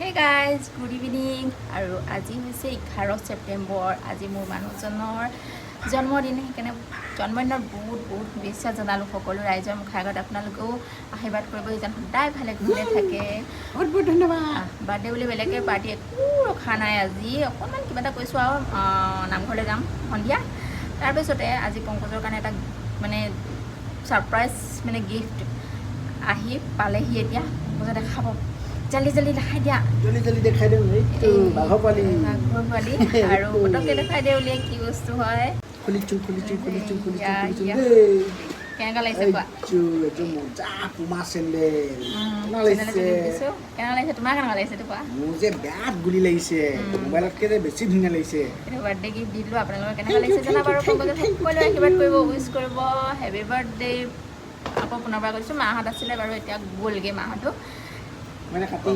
Hey guys, good evening. আৰু আজি হৈছে 11 ছেপ্টেম্বৰ। আজি মোৰ মানুহজনৰ জন্মদিন, সেইকাৰণে জন্মদিনৰ বহুত শুভেচ্ছা জনালোঁ সকলো ৰাইজৰ মুখৰ আগত। আপোনালোকেও আশীৰ্বাদ কৰিব, যেন সদায় ভালে কুশলে থাকে। বহুত ধন্যবাদ। বাৰ্থডে বুলি বেলেগে পাৰ্টি একো ৰখা নাই। আজি অকণমান কিবা এটা কৈছোঁ আৰু নামঘৰলৈ যাম সন্ধিয়া। তাৰপিছতে আজি পংকজৰ কাৰণে এটা মানে ছাৰপ্ৰাইজ মানে গিফ্ট আহি পালেহি। এতিয়া পংকজে দেখাব, জল্দি দেখাই দিয়া, জল্দি দেখাই দিওঁ। এইটো বাঘৰ পোৱালি আৰু পটককৈ দেখাই দিয়ে উলিয়াই কি বস্তু হয়। খুলিছোঁ কেনেকুৱা লাগিছে কোৱা? এইটো মজা পুমা চেণ্ডেল। কেনেকুৱা লাগিছে তোমাৰ? কেনেকুৱা লাগিছে এইটো কোৱা? মোৰ যে বিৰাট গুলি লাগিছে, মোবাইলতকৈ যে বেছি ধুনীয়া লাগিছে। এইটো বাৰ্থডে গিফ্ট দি দিলোঁ। আপোনালোকৰ কেনেকুৱা লাগিছে জনাব আৰু পংকজে সকলোৱে আশীৰ্বাদ কৰিব, উইচ কৰিব। Happy birthday. আকৌ পুনৰবাৰ কৈছোঁ, মাহঁত আছিলে বাৰু, এতিয়া গ'লগৈ মাহঁতো। মানে কাটি